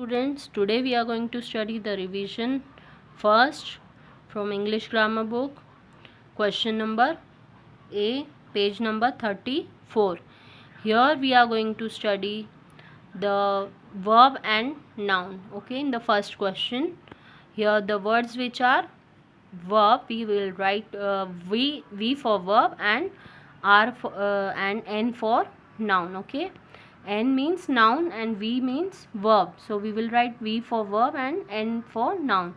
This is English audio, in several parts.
Students, today we are going to study the revision first from English grammar book, question number A, page number 34. Here we are going to study the verb and noun. Okay, in the first question, here the words which are verb, we will write V for verb and R for and N for noun. Okay, N means noun and V means verb, so we will write V for verb and N for noun.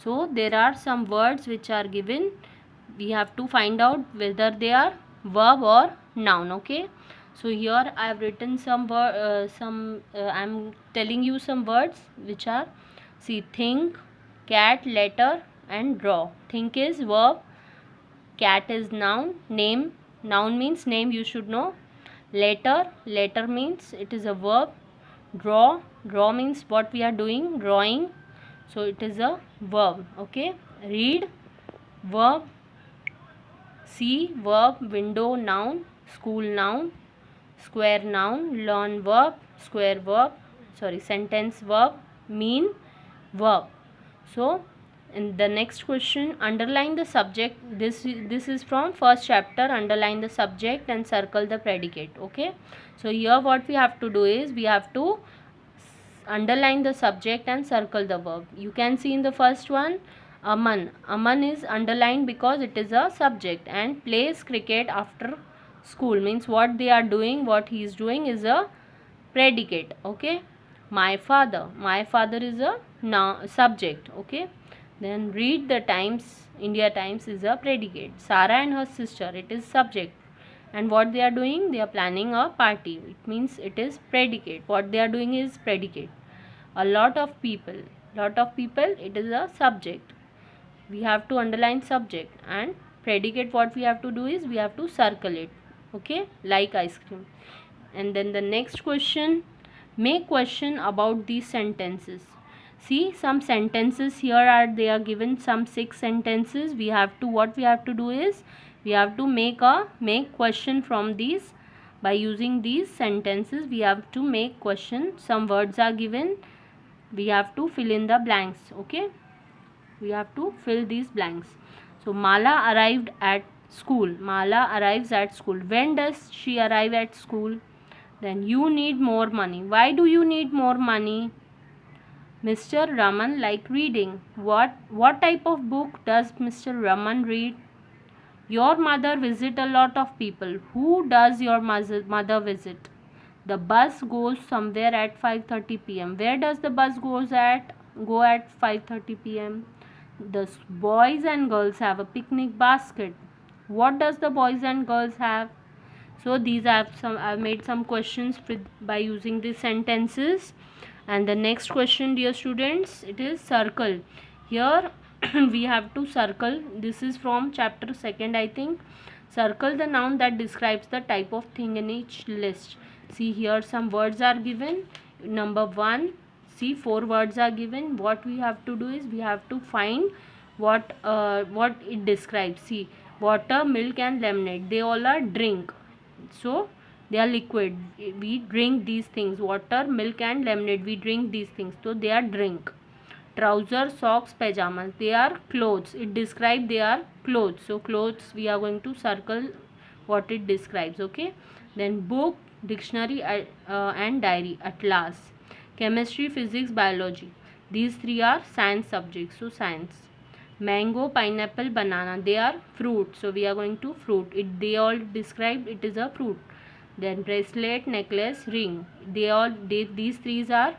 So there are some words which are given, we have to find out whether they are verb or noun. Okay, so here I have written some I am telling you some words which are, see, think, cat, letter and draw. Think is verb, cat is noun, name, noun means name, you should know. Letter means it is a verb. Draw means what we are doing, drawing, so it is a verb. Okay, read, verb. See, verb. Window, noun. School, noun. Square, noun. Learn, verb. Square, verb. Sentence, verb. Mean, verb. So in the next question, underline the subject. This is from first chapter. Underline the subject and circle the predicate. Okay, so here what we have to do is, we have to underline the subject and circle the verb. You can see in the first one, Aman is underlined because it is a subject, and plays cricket after school means what they are doing, what he is doing is a predicate. Okay, my father is a subject. Okay, then read the Times, India Times is a predicate. Sarah and her sister, it is subject, and what they are doing, they are planning a party, it means it is predicate. What they are doing is predicate. A lot of people, it is a subject. We have to underline subject, and predicate, what we have to do is, we have to circle it. Okay, like ice cream. And then the next question, make question about these sentences. See, some sentences here are, they are given some 6 sentences. We have to, what we have to do is, we have to make question from these. By using these sentences, we have to make question. Some words are given, we have to fill in the blanks. Okay, we have to fill these blanks. So Mala arrived at school. Mala arrives at school. When does she arrive at school? Then you need more money. Why do you need more money? Mr. Raman like reading. What type of book does Mr. Raman read? Your mother visit a lot of people. Who does your mother visit? The bus goes somewhere at 5:30 p.m. Where does the bus go at 5:30 p.m.? The boys and girls have a picnic basket. What does the boys and girls have? So these I've made some questions by using these sentences. And the next question, dear students, it is circle. Here we have to circle. This is from chapter 2, I think. Circle the noun that describes the type of thing in each list. See, here some words are given. Number 1, see, 4 words are given. What we have to do is, we have to find what it describes. See, water, milk and lemonade, they all are drink, so they are liquid. We drink these things. Water, milk and lemonade, we drink these things, so they are drink. Trousers, socks, pajamas, they are clothes. It describes they are clothes, so clothes, we are going to circle what it describes. Okay, then book, dictionary and diary, atlas. Chemistry, physics, biology, these 3 are science subjects, so science. Mango, pineapple, banana, they are fruit, so we are going to fruit. They all describe it is a fruit. Then bracelet, necklace, ring, these 3 are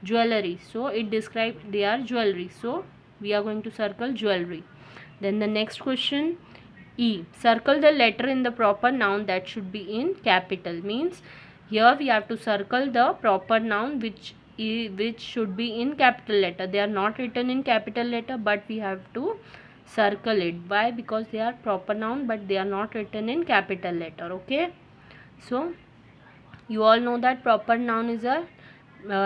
jewelry, so it describes they are jewelry, so we are going to circle jewelry. Then the next question, E, circle the letter in the proper noun that should be in capital. Means here we have to circle the proper noun which should be in capital letter. They are not written in capital letter, but we have to circle it. Why? Because they are proper noun, but they are not written in capital letter. Okay, so you all know that proper noun is a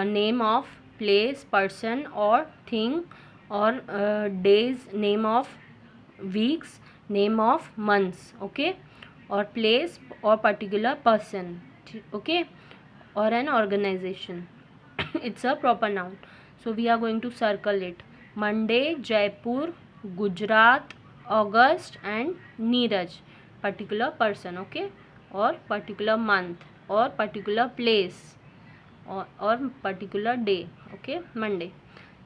name of place, person or thing, or days, name of weeks, name of months. Okay, or place or particular person. Okay, or an organization. it's a proper noun. So we are going to circle it. Monday, Jaipur, Gujarat, August, and Neeraj, particular person, okay, or particular month, or particular place, or particular day, okay. Monday.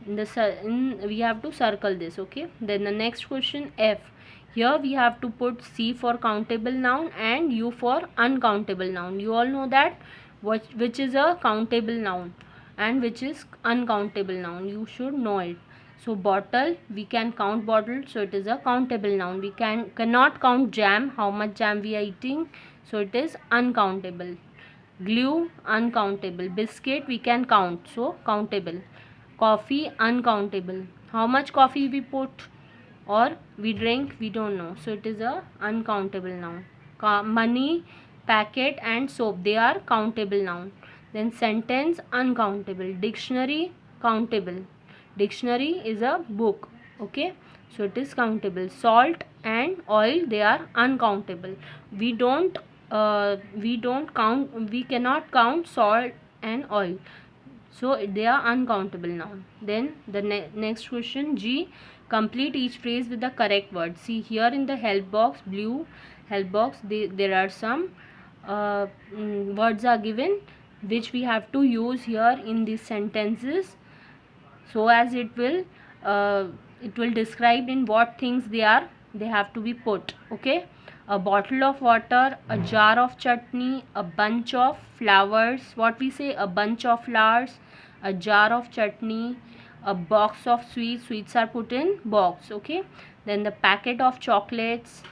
We have to circle this, okay. Then the next question, F. Here we have to put C for countable noun and U for uncountable noun. You all know that which is a countable noun and which is uncountable noun. You should know it. So bottle, we can count bottle, so it is a countable noun. We cannot count jam, how much jam we are eating, so it is uncountable. Glue, uncountable. Biscuit, we can count, so countable. Coffee, uncountable. How much coffee we put or we drink, we don't know, so it is a uncountable noun. Money, packet, and soap, they are countable noun. Then sentence, uncountable. Dictionary, countable. Dictionary is a book, okay, so it is countable. Salt and oil, they are uncountable. We cannot count salt and oil, so they are uncountable noun. Then the next question, G. Complete each phrase with the correct word. See here in the help box, blue help box, there are some words are given which we have to use here in these sentences, so as it will describe in what things they have to be put, okay. A bottle of water, a jar of chutney, a bunch of flowers, what we say, a bunch of flowers, a jar of chutney, a box of sweets are put in box, okay. Then the packet of chocolates.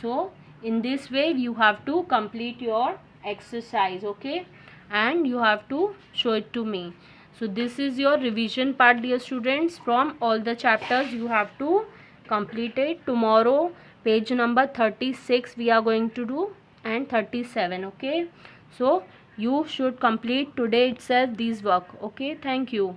So in this way you have to complete your exercise, okay, and you have to show it to me. So this is your revision part, dear students. From all the chapters you have to complete it. Tomorrow page number 36 we are going to do, and 37, okay. So you should complete today itself these work, okay. Thank you.